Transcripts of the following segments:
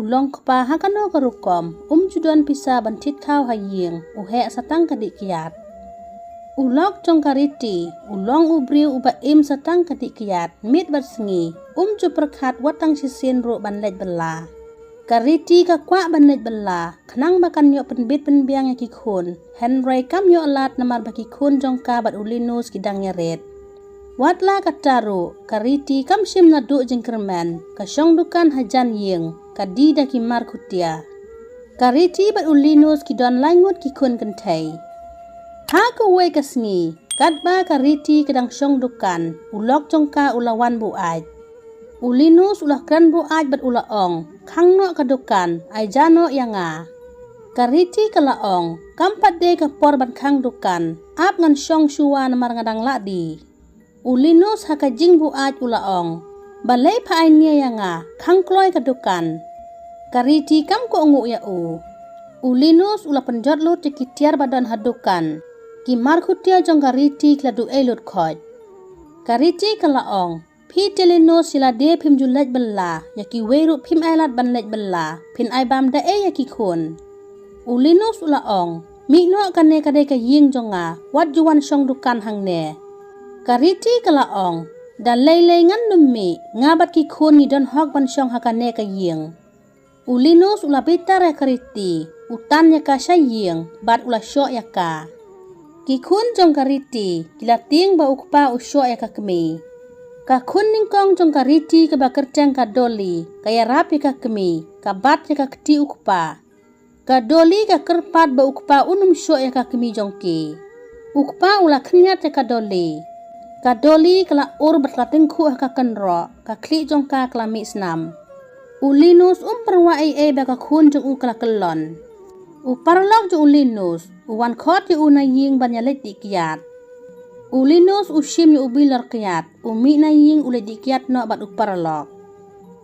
Ulong kepa hakano karukom, juduan pisa bantit kau haying, uhe satang kadik kiat. Ulok jong kariti, ulong ubriu uba satang kadik kiat, mit bersengi, ju perkat watang sisin ru banlet bela. Kariti ka kwa banlet bela, kenang bakan yok penbit penbiang yakikun, Henry kam yok alat namar bakikun jong ka bat ulinus kidang nyaret. Watla kataru, kariti kam sim nadu jengkermen, kasyong dukan hajan ying, kadida ki markutia. Kariti bat ulinus ki don langut ki kun kentai. Ha kuwe kasngi, kadba kariti kedang syong dukan, ulok jongka ulawan buaj. Ulinus ulah kran buaj bat ulaong, kang no kadukan, ay jano yanga. Kariti kalaong, kampat de kapor bat kang dukan, ap ngan syong syuwa namar ngadang ladi. Ulinus hakajing buaj ulaong, balay pa ay niya yanga, kang kloy kadukan. Kariti kam ko ungu ya u. Ulinus ula penjot lut tikitiar badan hadukan. Ki markutia jong kariti kladu elut khoj. Kariti kalaong. Pi telinus sila de pim julaj bela. Yaki weru pim ailat banlej bela. Pin ay bam da e yaki kun. Ulinus ulaong. Mikno kane kade ka ying jonga. Wat juwan syong dukan hang ne. Kariti kalaong. Dan lay ngan nummi. Ngabat ki kun ni don hok ban syong hakane ka ying. Ulinus ula bitar ya kariti, utan ya ka syaying, bat ula syok ya ka. Kikun jong kariti, kilating ba ukpa usyok ya ka kemi. Kakun ningkong jong kariti ke bakerjang ka doli, kaya rapi ka kemi, ka bat ya ka keti ukpa. Ka doli ka kerpat ba ukpa unum syok ya ka kemi jong ki. Ukpa ula kenyat ya ka doli. Ka doli kala ur berlatengku ya ka kenro, ka klik jong ka kelami senam. Ulinus perwai baka kun jong ukla kelon. Parlok jong ulinus, wan khot yu na ying banyalet dikiat. Ulinus usim yu ubilar kiat, mi na ying ule dikiat no bat parlok.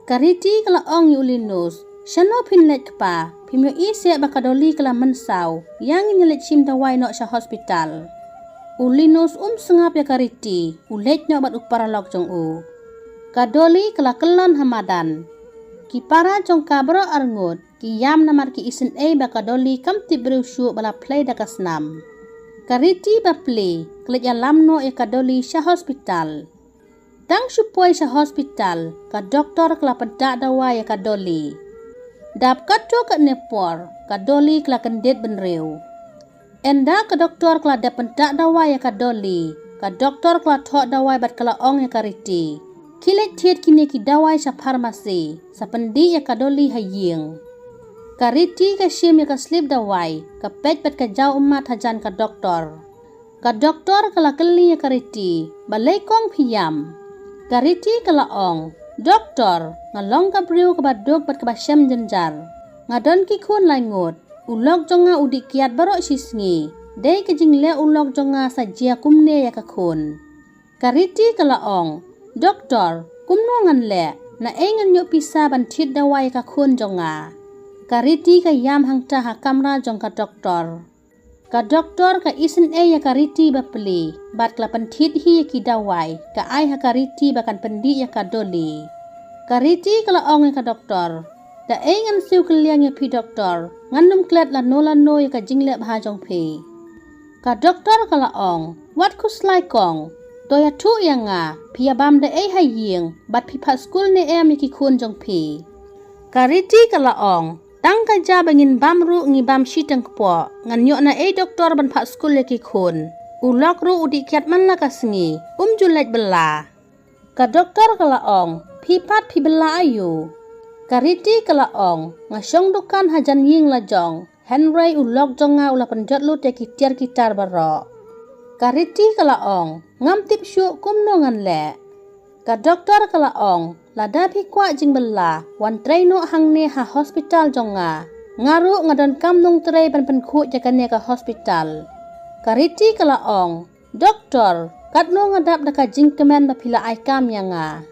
Kariti kala ong yu ulinus, syano pinlet kepa, pimyo ise baka doli kala mensau, yang nyelet sim dawai no sya hospital. Ulinus sengap ya kariti, ulet no bat parlok jong u. Kadoli kala kelon hamadan. Ki para jong kabro arngut, ki yam namar ki isen baka doli kam tibrew syu bala play dakas nam. Kariti ba play, klet yalam no ka doli sya hospital. Tang syupoy sya hospital, ka doktor kela pendak dawa ka doli. Dap kato ka nepor, ka doli kela kendet benrew. Enda ka doktor kela dap pendak dawa ka doli, ka doktor kela thok dawa bat kela ong kariti. Kilet tiet kini ki dawai sa farmasi, sa pendi ya kadoli haying. Kariti ka sim ya ka slip dawai, ka pet ka jaw umat hajan ka doktor. Ka doktor kala keli ya kariti, balay kong piyam. Kariti kala ong, doktor, ngalong ka briu ka badog bat ka basyam jenjar. Ngadon ki kun langut, ulog jonga udik kiat barok sisngi, day ka jingle ulog jonga sa jia kumne ya ka kun. Kariti kala ong, doktor, kumnongan le, na engan nyo pisa bantit dawai ka kun jonga. Kariti ka yam hangta ha kamra jong ka doktor. Ka doktor ka isen ya kariti bapeli, bat kla bantit hi ki dawai, ka ay ha kariti bakan pendi ya ka doli. Kariti kala ong ka doktor, da engan siu keliang ya pi doktor, ngandum klet la no ya ka jingle ha jong pi. Ka doktor kala ong, wat kuslai kong, Toya tu yang pia bam da haying, bat pipa skul ne miki kun jong pi. Kariti kala ong, tang ka ja bangin bam ru ngi bam shitang kpo, ngan nyok na doktor ban pa skul ki kun. Ulok ru udik kiat man la kasngi, julet bela. Ka doktor kala ong, pipat pi bela ayu. Kariti kala ong, ngasyong dukan hajan ying la jong, Henry ulok jonga ula penjot lu te kitiar kitar barok. Kariti kala ong, ngam tip syuk kumnongan le. Ka doktor kala ong, lada pi kwa jing bela, wan tray no hang ne ha hospital jonga. Ngaru ngadon kam nung tray pan penkuk jakane ka hospital. Kariti kala ong, doktor, kat no ngadap daka jing kemen bapila ay kam yanga.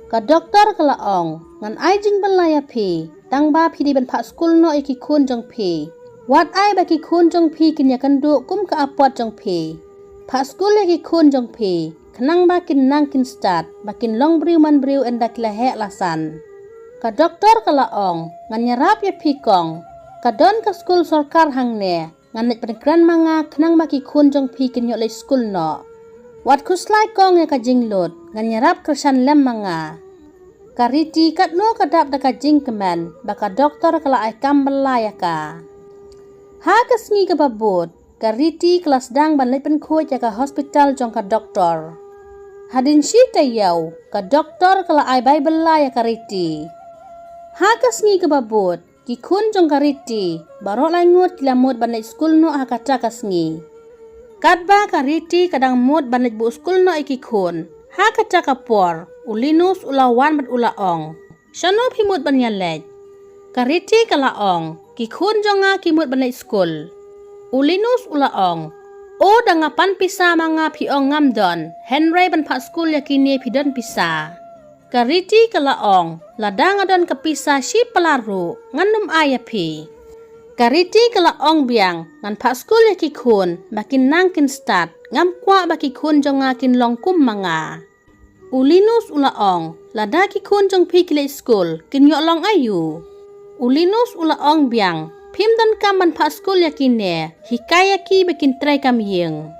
Ka doktor kala ong, ngan ay jing bela ya pi, tang ba pi di ban pak skul no iki kun jong pi. Wat ay baki kun jong pi kinya kandu kum ka apot jong pi. Pak skul lagi kun jong pi, kenang bakin nang kin start, bakin long briu man briu enda kila hek lasan. ka doktor ka laong ngan nyarap ya pikong ka don ka skul sarkar hang ne ngan net penegran manga kenang maki kun jong pi kin yo le skul no wat kuslai kong ya ka jinglot ngan nyarap kersan lem manga kariti kat no kadap da ka jing kemen baka doktor kala ai kam belaya ka ha kasngi ka babot kariti kelas dang ban le pen khoi ya ka hospital jong ka doktor hadin shi tayau ka doktor kala ai bai belaya kariti ha kasngi ka babot ki kun jong kariti baro lai ngut kilamut ban le skul no ha kata kasngi kadba kariti kadang mut ban le bu skul no iki kun ha kata kapor ulinus ulawan bat ulaong shano phimut ban yalej kariti kala ong ki kun jonga ki mut ban le skul ulinus ulaong o dangapan pisa manga piong ngamdon Henry ban pak skul yakini pidon pisa kariti kala ong ladang adon kapisa si pelaru nganum ayapi kariti kala ong biang ngan pak skul yaki kun makin nangkin start ngam kwa baki kun jonga kin longkum manga ulinus ulaong ladaki kun jong pi kile skul kin yo long ayu ulinus ulaong biang Pim dan kaman pak skul yakine hikayaki bikin try kam yeng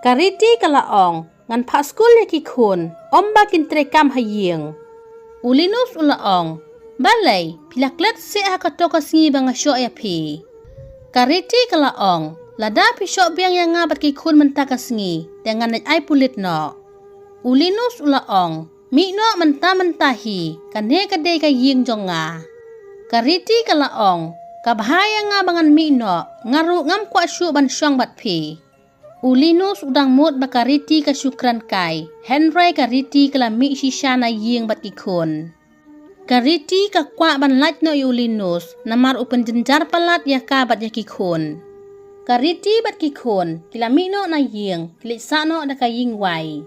kariti kala ong ngan pak skul yaki kun omba kin try kam hayeng ulinus ulaong balai pilaklet se akatoka singi banga syo ya pi kariti kala ong lada pi syo biang yang ngabat ki kun mentaka singi dengan ai pulit no ulinus ulaong mi no mentah-mentahi kane kadai ka yeng jonga kariti kala ong kabahaya nga bangan mi no ngaru ngam kwa syu ban syong bat pi ulinus udang mut bakariti ka syukran kai Henry kariti kala mi sishana yeng bat ikun kariti ka kwa ban laj no ulinus namar upen jenjar palat ya ka bat ya kikun kariti bat kikun kila mi no na yeng kili sa no da ka ying wai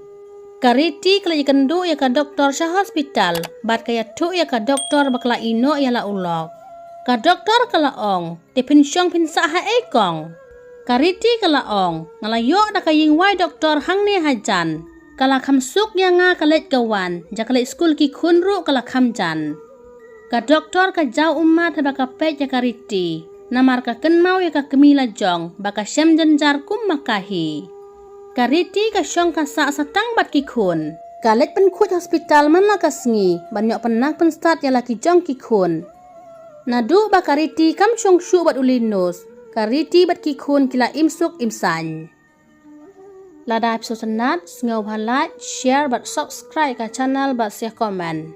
kariti kala ikendu ya ka doktor sa hospital bat kaya tu ya ka doktor bakla ino ya la ulok ka doktor kalaong te pensyong pinsa ha ekong kariti kalaong ngalayo da kaying wai doktor hang ne hajan kala khamsuk ya nga kalet kawan jakale skul ki khunru kala khamjan ka doktor ka jau umat ha baka pet ya kariti namar ka kenmau ya ka kemila jong baka syam jenjar kum makahi kariti ka syong ka sa satang bat ki khun kalet pen khut hospital man la kasngi banyok penak pen start ya laki jong ki khun Nadu ba kariti kam syong syu bat ulinus kariti bat kikun kila imsuk imsan ladai episode senat ngau halat share bat subscribe ka channel bat share comment